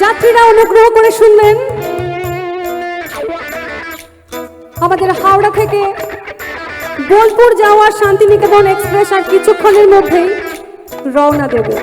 যাত্রীরা অনুগ্রহ করে শুনবেন, আমাদের হাওড়া থেকে বোলপুর যাওয়ার শান্তিনিকেতন এক্সপ্রেস আর কিছুক্ষণের মধ্যেই রওনা দেবে।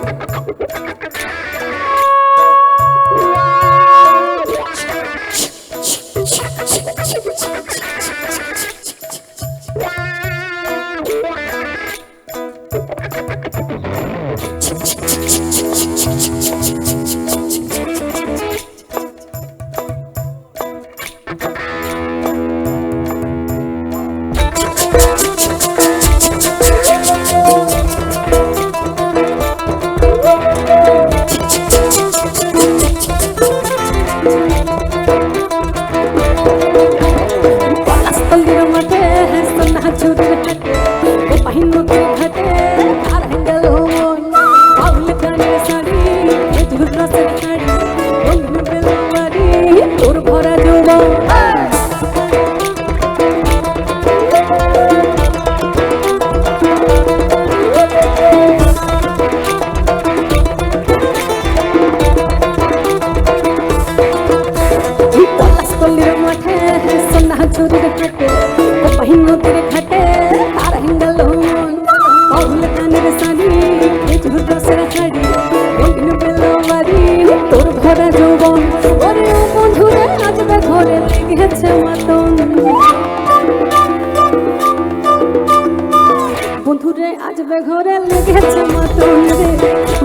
বন্ধুরে আজ বেঘরে লেগেছে মাতন রে,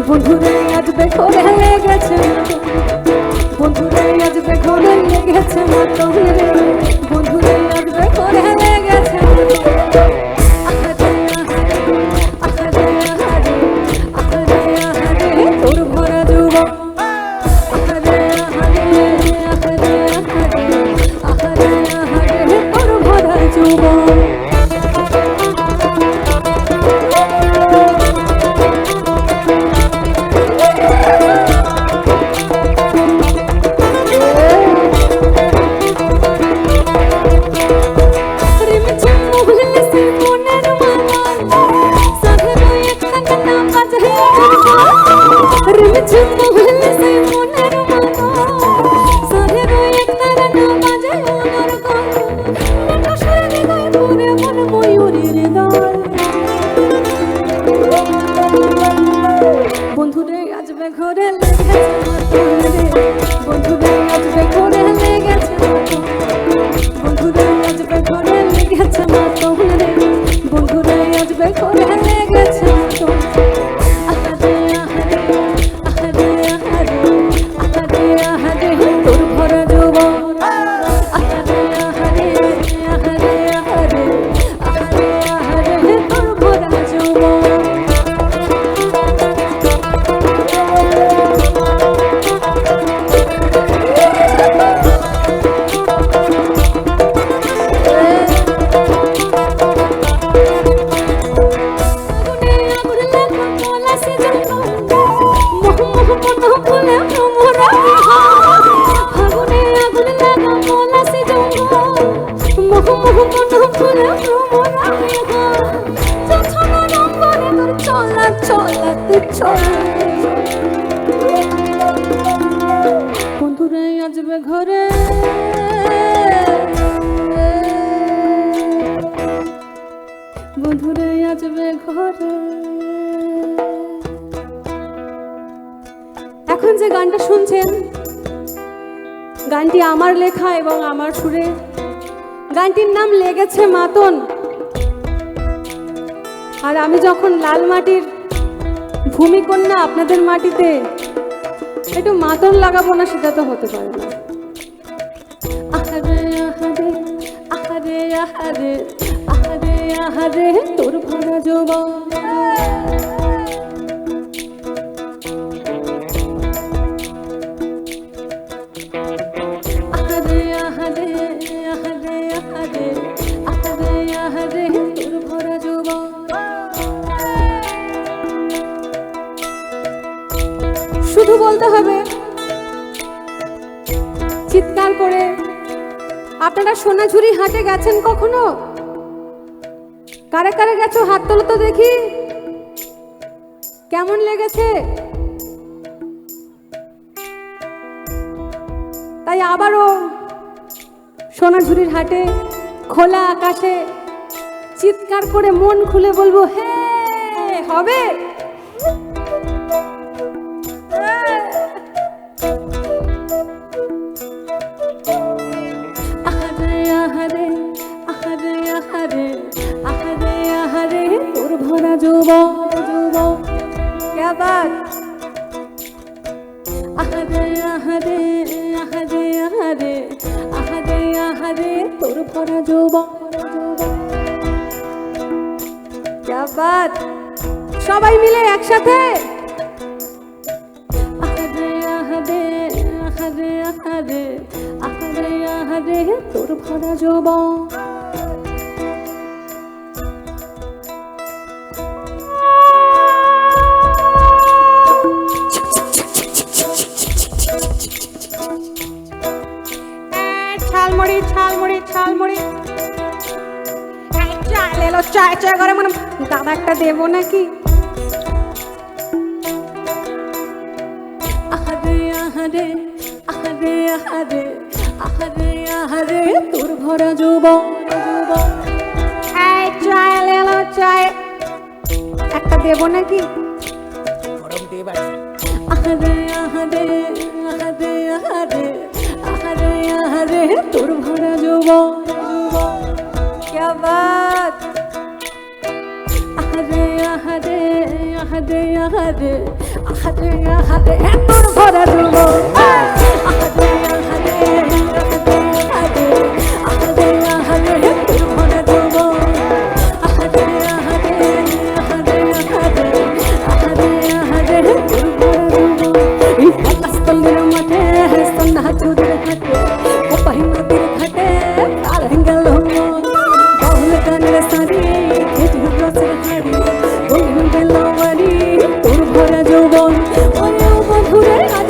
বন্ধুরে আজ বেঘরে লেগেছে, বন্ধুরে আজ বেঘরে লেগেছে মাতন রে, বন্ধুরে আজ বেঘরে লেগেছে। তোর ভরা যুবক তোর ভরা যুবক বন্ধুরে আজ বেঘরে লেগেছে মাতন রে, বন্ধুরে আজ বেঘরে লেগেছে, বন্ধুরে আজ বেঘরে লেগেছে মাতন রে, বন্ধুরে আজ বেঘরে লেগেছে মাতন। আহারে আহারে আহারে আহারে আহারে আহারে তোর ভরা যৌবন, আহারে আহারে আহারে আহারে আহারে আহারে তোর ভরা যৌবন। বন্ধুরে আজ বেঘরে বন্ধুরে আজ বেঘরে। এখন যে গানটা শুনছেন, গানটি আমার লেখা এবং আমার সুরে। গানটির নাম লেগেছে মাতন। আর আমি যখন লাল মাটির ভূমিকন্যা আপনাদের মাটিতে একটু মাতন লাগাবো না, সেটা তো হতে পারে না। আহারে আহারে আহারে আহারে আহারে আহারে তোর ভরা যৌবন। আহারে আহারে আহারে আহারে আহারে আহারে তোর ভরা যৌবন। শুধু বলতে হবে চিৎকার করে। আপনারা সোনাঝুরি হাটে গেছেন কখনো? কারে কারে গেছো হাত তোলো তো দেখি। কেমন লেগেছে? তাই আবারও সোনাঝুরির হাটে খোলা আকাশে চিৎকার করে মন খুলে বলবো, হে হবে। আহারে আহারে আহারে আহারে আহারে আহারে তোর ভরা যৌবন যৌবন क्या बात। আহারে আহারে আহারে আহারে আহারে আহারে তোর ভরা যৌবন যৌবন क्या बात। সবাই মিলে একসাথে আহারে আহারে আহারে আহারে আহারে আহারে তোর ভরা যৌবন। ছালমুড়ি ছালমুড়ি ছালমুড়ি চাল এলো, চায় চায় করে মানে দাদা একটা দেবো নাকি। আহারে আহারে আহারে আহারে আহারে আহারে তোর ভরা যৌবন যৌবন। চায় এলো, চায় একটা দেবো নাকি। আহারে আহারে আহারে আহারে আহারে আহারে তোর ভরা যৌবন যৌবন क्या बात। আহারে আহারে আহারে আহারে আহারে আহারে তোর ভরা যৌবন। আহারে আহারে আহারে আহারে আহারে আহারে তোর ভরা যৌবন। আহারে আহারে আহারে আহারে আহারে আহারে তোর ভরা যৌবন। এই আকাশতলের মাঠে সোনাঝুরির হাটে কোপাই নদীর ঘাটে কাল গেল বাউল গানের সারি খেজুর রসের হাড়ি বলুন গেল বাড়ি তোর ভরা যৌবন। ওরে ও মধুরে আজ